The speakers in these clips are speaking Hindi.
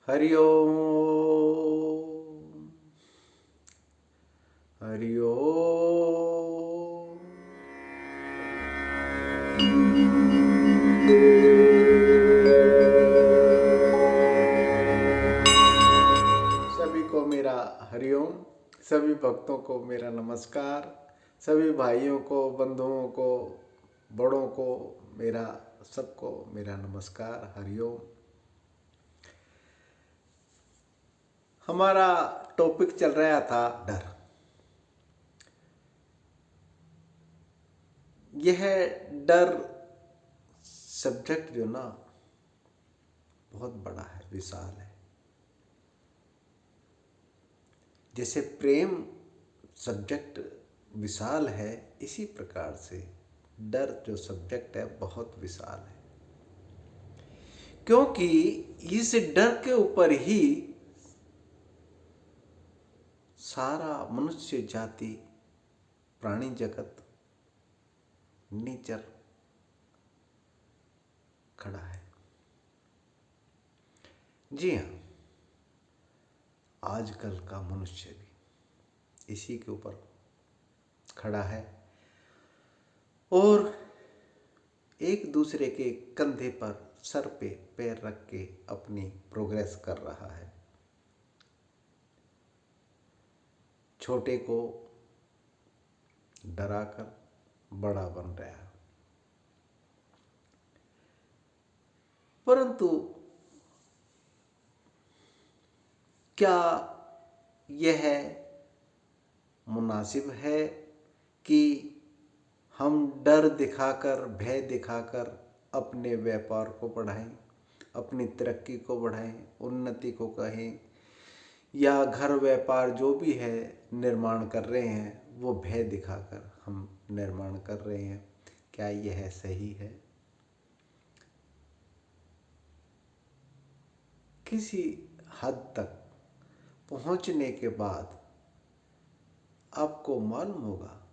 हरि ओम। हरि ओम। सभी को मेरा हरि ओम। सभी भक्तों को मेरा नमस्कार। सभी भाइयों को, बंधुओं को, बड़ों को मेरा, सबको मेरा नमस्कार। हरि ओम। हमारा टॉपिक चल रहा था डर। यह डर सब्जेक्ट जो ना बहुत बड़ा है, विशाल है। जैसे प्रेम सब्जेक्ट विशाल है, इसी प्रकार से डर जो सब्जेक्ट है बहुत विशाल है। क्योंकि इस डर के ऊपर ही सारा मनुष्य जाति, प्राणी जगत, नेचर खड़ा है। जी हाँ, आजकल का मनुष्य भी इसी के ऊपर खड़ा है और एक दूसरे के कंधे पर, सर पे पैर रख के अपनी प्रोग्रेस कर रहा है। छोटे को डराकर बड़ा बन रहा है। परंतु क्या यह मुनासिब है कि हम डर दिखाकर, भय दिखाकर अपने व्यापार को बढ़ाएं, अपनी तरक्की को बढ़ाएं, उन्नति को कहें, या घर व्यापार जो भी है निर्माण कर रहे हैं वो भय दिखाकर हम निर्माण कर रहे हैं? क्या यह सही है? किसी हद तक पहुंचने के बाद आपको मालूम होगा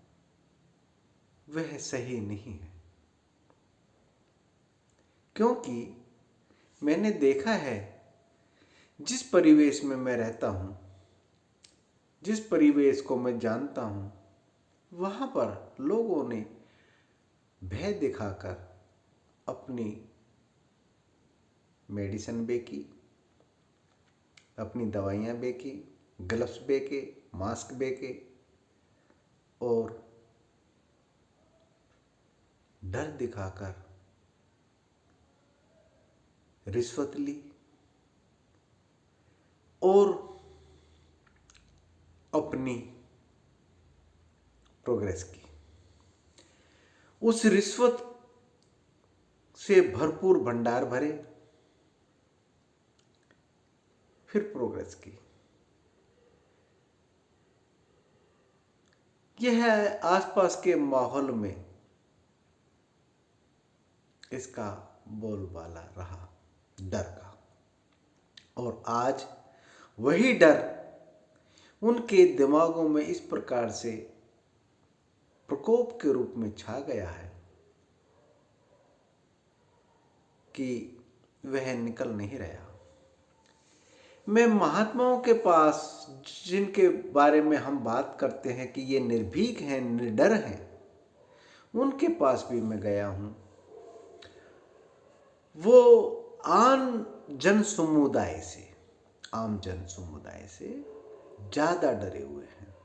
वह सही नहीं है। क्योंकि मैंने देखा है, जिस परिवेश में मैं रहता हूं, जिस परिवेश को मैं जानता हूं, वहां पर लोगों ने भय दिखाकर अपनी मेडिसिन बेची, अपनी दवाइयाँ बेची, ग्लव्स बेचे, मास्क बेचे और डर दिखाकर रिश्वत ली और अपनी प्रोग्रेस की। उस रिश्वत से भरपूर भंडार भरे, फिर प्रोग्रेस की। यह आसपास के माहौल में इसका बोलबाला रहा, डर का। और आज वही डर उनके दिमागों में इस प्रकार से प्रकोप के रूप में छा गया है कि वह निकल नहीं रहा। मैं महात्माओं के पास, जिनके बारे में हम बात करते हैं कि ये निर्भीक हैं, निडर हैं, उनके पास भी मैं गया हूं। वो आम जन समुदाय से ज्यादा डरे हुए हैं।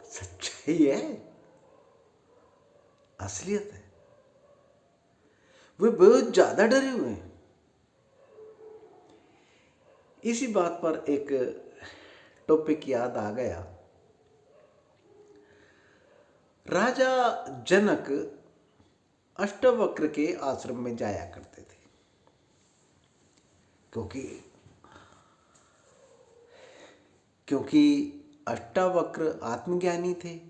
सच्चाई है, असलियत है, वे बहुत ज्यादा डरे हुए हैं। इसी बात पर एक टॉपिक याद आ गया। राजा जनक अष्टवक्र के आश्रम में जाया करते थे, क्योंकि अष्टावक्र आत्मज्ञानी थे।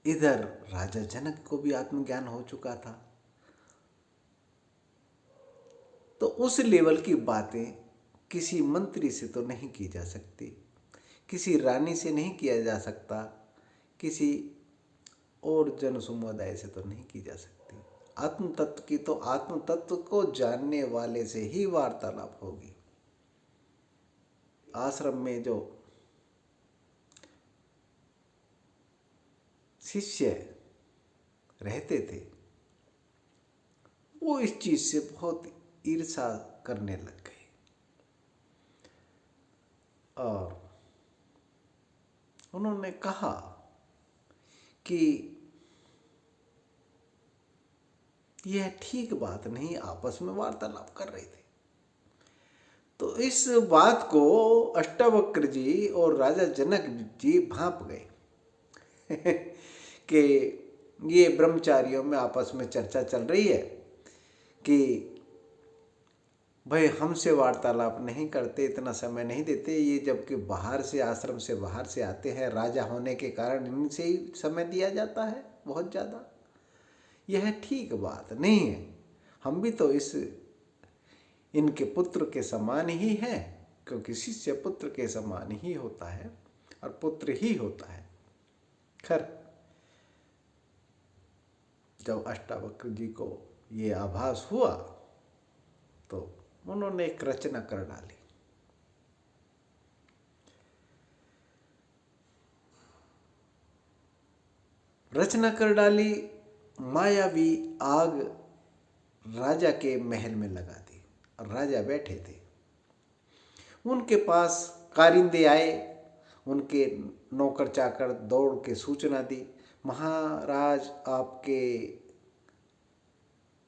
इधर राजा जनक को भी आत्मज्ञान हो चुका था। तो उस लेवल की बातें किसी मंत्री से तो नहीं की जा सकती, किसी रानी से नहीं किया जा सकता, किसी और जन समुदाय से तो नहीं की जा सकती। आत्म तत्व की तो आत्म तत्व को जानने वाले से ही वार्तालाप होगी। आश्रम में जो शिष्य रहते थे वो इस चीज से बहुत ईर्ष्या करने लग गए और उन्होंने कहा कि यह ठीक बात नहीं, आपस में वार्तालाप कर रहे थे। तो इस बात को अष्टावक्र जी और राजा जनक जी भांप गए कि ये ब्रह्मचारियों में आपस में चर्चा चल रही है कि भाई हमसे वार्तालाप नहीं करते, इतना समय नहीं देते, ये जबकि बाहर से आश्रम से बाहर से आते हैं, राजा होने के कारण इनसे ही समय दिया जाता है बहुत ज़्यादा। यह ठीक बात नहीं है, हम भी तो इनके पुत्र के समान ही हैं, क्योंकि शिष्य पुत्र के समान ही होता है और पुत्र ही होता है। खैर जब अष्टावक्र जी को ये आभास हुआ तो उन्होंने एक रचना कर डाली। मायावी आग राजा के महल में लगा दी और राजा बैठे थे। उनके पास कारिंदे आए, उनके नौकर चाकर दौड़ के सूचना दी, महाराज आपके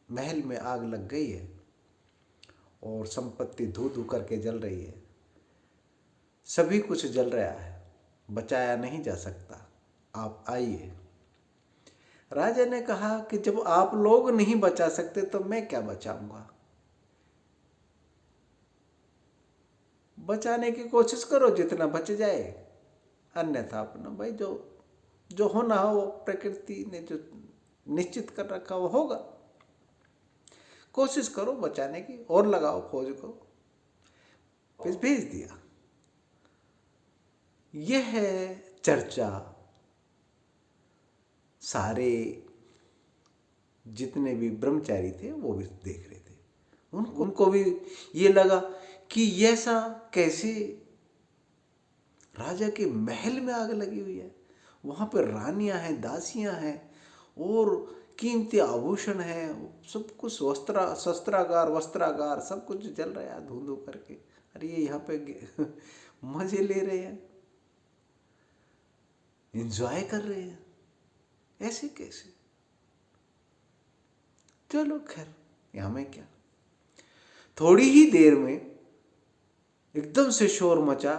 महल में आग लग गई है और संपत्ति धू धू करके जल रही है, सभी कुछ जल रहा है, बचाया नहीं जा सकता, आप आइए। राजा ने कहा कि जब आप लोग नहीं बचा सकते तो मैं क्या बचाऊंगा, बचाने की कोशिश करो जितना बच जाए, अन्यथा अपना भाई जो होना हो वो प्रकृति ने जो निश्चित कर रखा वो होगा, कोशिश करो बचाने की और लगाओ फौज को। फिर भेज दिया। यह चर्चा सारे जितने भी ब्रह्मचारी थे वो भी देख रहे थे। उनको भी ये लगा कि ऐसा कैसे, राजा के महल में आग लगी हुई है, वहां पर रानियां हैं, दासियां हैं और कीमती आभूषण है, सब कुछ वस्त्रागार सब कुछ जल रहा है धुंधु करके। अरे ये यहाँ पे मजे ले रहे हैं, एंजॉय कर रहे हैं, ऐसे कैसे? चलो खैर यहां में क्या, थोड़ी ही देर में एकदम से शोर मचा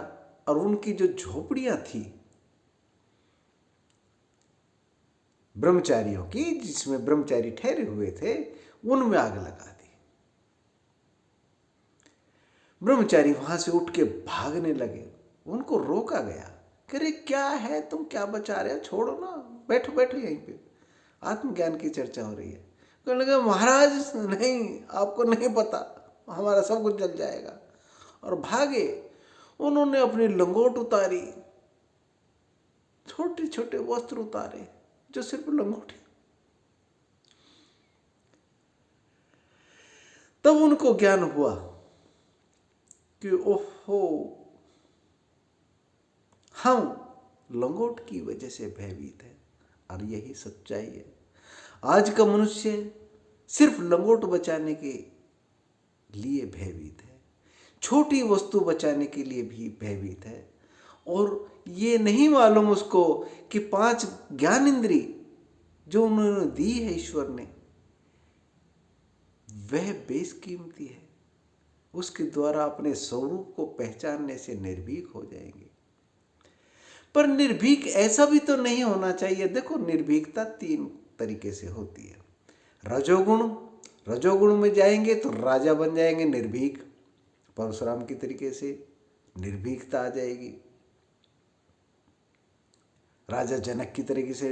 और उनकी जो झोपड़ियां थी ब्रह्मचारियों की, जिसमें ब्रह्मचारी ठहरे हुए थे, उनमें आग लगा दी। ब्रह्मचारी वहां से उठ के भागने लगे, उनको रोका गया, कह रहे क्या है, तुम क्या बचा रहे हो, छोड़ो ना, बैठो बैठो यहीं पे, आत्मज्ञान की चर्चा हो रही है। कहने लगे महाराज नहीं, आपको नहीं पता, हमारा सब कुछ जल जाएगा, और भागे। उन्होंने अपनी लंगोट उतारी, छोटे छोटे वस्त्र उतारे जो सिर्फ लंगोटी। तब उनको ज्ञान हुआ कि ओहो, हम लंगोट की वजह से भयभीत है, और यही सच्चाई है। आज का मनुष्य सिर्फ लंगोट बचाने के लिए भयभीत है, छोटी वस्तु बचाने के लिए भी भयभीत है, और ये नहीं मालूम उसको कि 5 ज्ञान इंद्री जो उन्होंने दी है ईश्वर ने, वह बेशकीमती है, उसके द्वारा अपने स्वरूप को पहचानने से निर्भीक हो जाएंगे। पर निर्भीक ऐसा भी तो नहीं होना चाहिए। देखो निर्भीकता 3 तरीके से होती है। रजोगुण में जाएंगे तो राजा बन जाएंगे निर्भीक, परशुराम की तरीके से निर्भीकता आ जाएगी, राजा जनक की तरीके से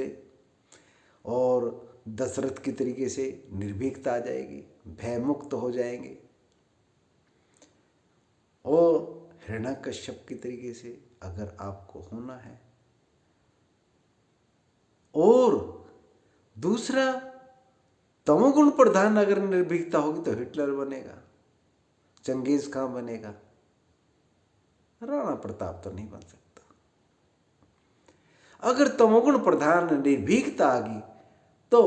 और दशरथ की तरीके से निर्भीकता आ जाएगी, भयमुक्त हो जाएंगे, और हिरण्यकश्यप की तरीके से अगर आपको होना है। और दूसरा तमोगुण प्रधान अगर निर्भीकता होगी तो हिटलर बनेगा, चंगेज खां बनेगा, राणा प्रताप तो नहीं बन सकता। अगर तमोगुण प्रधान निर्भीकता आ गई तो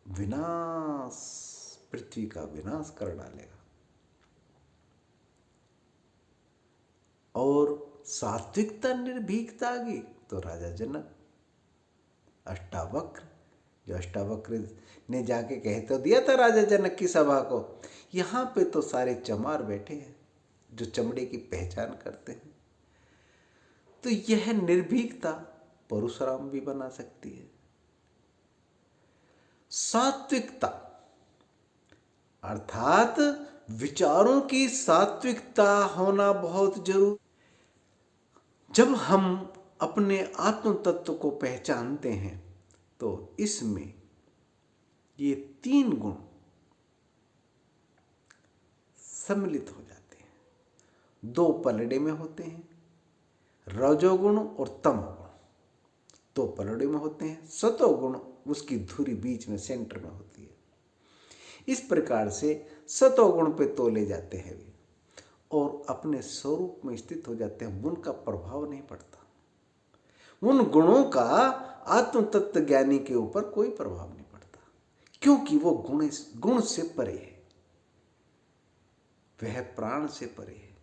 विनाश, पृथ्वी का विनाश कर डालेगा। और सात्विकता निर्भीकता आ गई तो राजा जनक, अष्टावक्र, जो अष्टावक्र ने जाके कह तो दिया था राजा जनक की सभा को, यहाँ पे तो सारे चमार बैठे हैं जो चमड़े की पहचान करते हैं। तो यह निर्भीकता परशुराम भी बना सकती है। सात्विकता अर्थात विचारों की सात्विकता होना बहुत जरूरी। जब हम अपने आत्म तत्व को पहचानते हैं तो इसमें ये 3 गुण सम्मिलित हो जाते हैं। 2 पलड़े में होते हैं, रजोगुण और तमोगुण 2 पलड़े में होते हैं, सतोगुण उसकी धुरी बीच में सेंटर में होती है। इस प्रकार से सतोगुण पे तोले जाते हैं वे और अपने स्वरूप में स्थित हो जाते हैं। उनका प्रभाव नहीं पड़ता, उन गुणों का आत्म तत्व ज्ञानी के ऊपर कोई प्रभाव नहीं पड़ता, क्योंकि वो गुण से परे है, वह प्राण से परे है,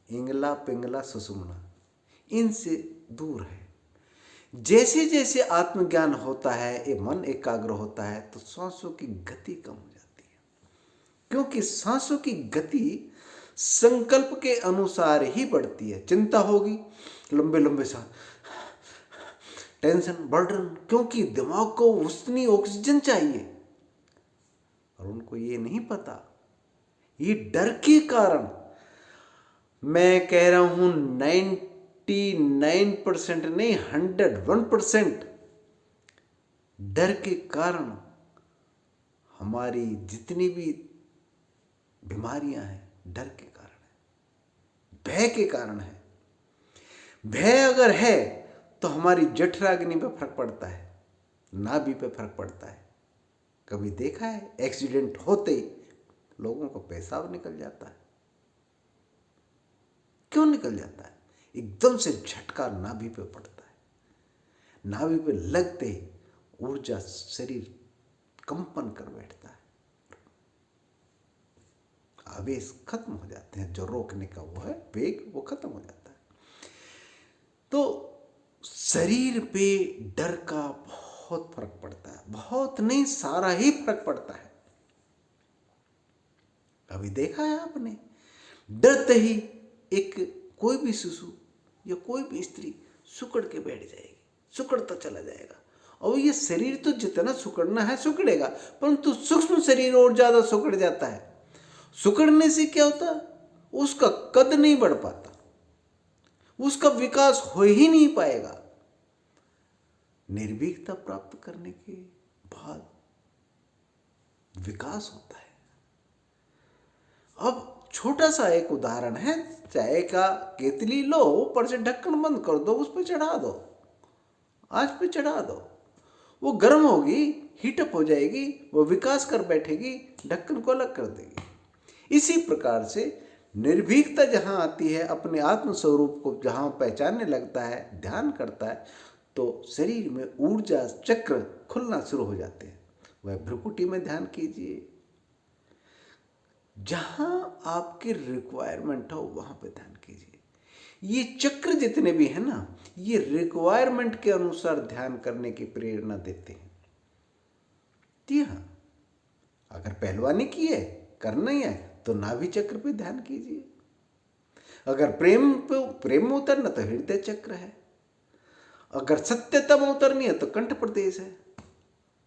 इंगला पिंगला सुषुम्ना इनसे दूर है। जैसे जैसे आत्मज्ञान होता है, ये मन एकाग्र होता है तो सांसों की गति कम हो जाती है, क्योंकि सांसों की गति संकल्प के अनुसार ही बढ़ती है। चिंता होगी, लंबे लंबे सांस, टेंशन, बर्डन, क्योंकि दिमाग को उतनी ऑक्सीजन चाहिए और उनको ये नहीं पता, ये डर के कारण, मैं कह रहा हूं 99% नहीं 101% डर के कारण हमारी जितनी भी बीमारियां हैं डर के कारण है, भय के कारण है। भय अगर है तो हमारी जठराग्नि पे फर्क पड़ता है, नाभि पे फर्क पड़ता है। कभी देखा है एक्सीडेंट होते ही लोगों को पेशाब निकल जाता है? क्यों निकल जाता है? एकदम से झटका नाभि पे पड़ता है, नाभि पे लगते ही ऊर्जा शरीर कंपन कर बैठता है, आवेश खत्म हो जाते हैं, जो रोकने का वो है वेग वो खत्म हो जाता है। तो शरीर पे डर का बहुत फर्क पड़ता है, बहुत नहीं सारा ही फर्क पड़ता है। अभी देखा है आपने, डरते ही एक कोई भी शिशु या कोई भी स्त्री सुकड़ के बैठ जाएगी, सुकड़ता चला जाएगा। और ये शरीर तो जितना सुकड़ना है सुकड़ेगा, परंतु सूक्ष्म शरीर और ज्यादा सुकड़ जाता है। सुकड़ने से क्या होता है? उसका कद नहीं बढ़ पाता, उसका विकास हो ही नहीं पाएगा। निर्भीकता प्राप्त करने के बाद विकास होता है। अब छोटा सा एक उदाहरण है, चाय का केतली लो, ऊपर से ढक्कन बंद कर दो, उस पर चढ़ा दो, आंच पे चढ़ा दो, वो गर्म होगी, हीटअप हो जाएगी, वो विकास कर बैठेगी, ढक्कन को अलग कर देगी। इसी प्रकार से निर्भीकता जहाँ आती है, अपने आत्म स्वरूप को जहाँ पहचानने लगता है, ध्यान करता है, तो शरीर में ऊर्जा चक्र खुलना शुरू हो जाते हैं। वह भ्रुकुटी में ध्यान कीजिए, जहां आपकी रिक्वायरमेंट हो वहां पे ध्यान कीजिए। ये चक्र जितने भी है ना, ये रिक्वायरमेंट के अनुसार ध्यान करने की प्रेरणा देते हैं। जी हाँ, अगर पहलवानी की है, करना ही है, तो नाभि चक्र पे ध्यान कीजिए। अगर प्रेम में उतरना तो हृदय चक्र है, अगर सत्यता में उतरनी है तो कंठ प्रदेश है,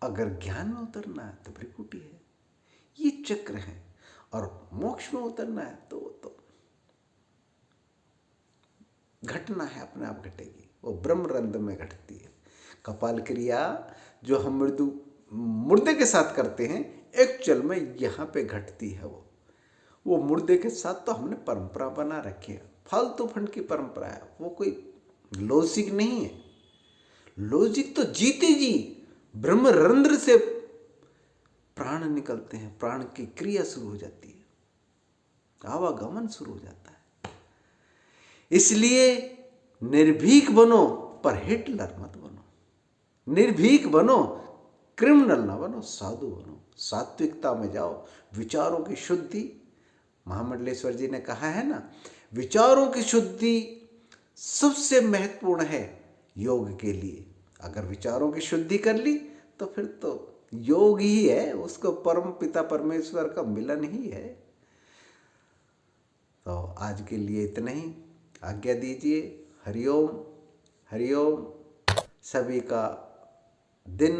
अगर ज्ञान में उतरना है तो भ्रिकुटी है। ये चक्र है। और मोक्ष में उतरना है तो घटना है, अपने आप घटेगी, वो ब्रह्मरंध्र में घटती है। कपाल क्रिया जो हम मुर्दे के साथ करते हैं, एक्चुअल में यहाँ पे घटती है। वो मुर्दे के साथ तो हमने परंपरा बना रखी है, फालतू फंड की परंपरा है, वो कोई लॉजिक नहीं है। लॉजिक तो जीते जी ब्रह्मरंध्र से प्राण निकलते हैं, प्राण की क्रिया शुरू हो जाती है, आवागमन शुरू हो जाता है। इसलिए निर्भीक बनो पर हिटलर मत बनो, निर्भीक बनो, क्रिमिनल ना बनो, साधु बनो, सात्विकता में जाओ, विचारों की शुद्धि। महामंडलेश्वर जी ने कहा है ना, विचारों की शुद्धि सबसे महत्वपूर्ण है योग के लिए। अगर विचारों की शुद्धि कर ली तो फिर तो योग ही है, उसको परम पिता परमेश्वर का मिलन ही है। तो आज के लिए इतना ही, आज्ञा दीजिए। हरिओम हरिओम। सभी का दिन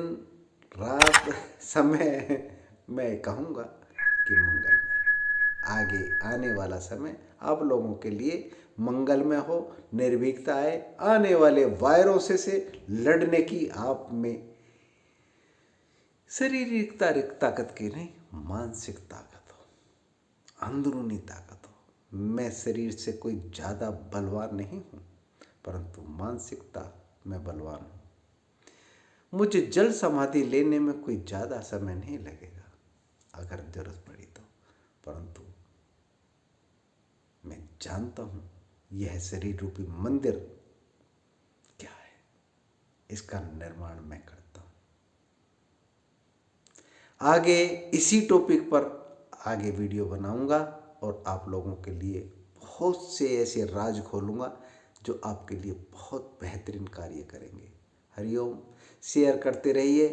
रात समय मैं कहूँगा कि मंगलमय, आगे आने वाला समय आप लोगों के लिए मंगलमय हो, निर्भीकता आए, आने वाले वायरस से लड़ने की आप में शारीरिक ताकत की नहीं, मानसिक ताकत हो, अंदरूनी ताकत हो। मैं शरीर से कोई ज़्यादा बलवान नहीं हूँ, परंतु मानसिकता में बलवान हूँ। मुझे जल समाधि लेने में कोई ज़्यादा समय नहीं लगेगा अगर जरूरत पड़ी तो, परंतु मैं जानता हूँ यह शरीर रूपी मंदिर क्या है, इसका निर्माण मैं करता हूँ। आगे इसी टॉपिक पर आगे वीडियो बनाऊंगा और आप लोगों के लिए बहुत से ऐसे राज खोलूंगा जो आपके लिए बहुत बेहतरीन कार्य करेंगे। हरिओम। शेयर करते रहिए,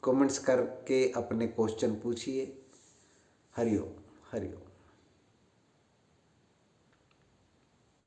कमेंट्स करके अपने क्वेश्चन पूछिए। हरिओम हरिओम।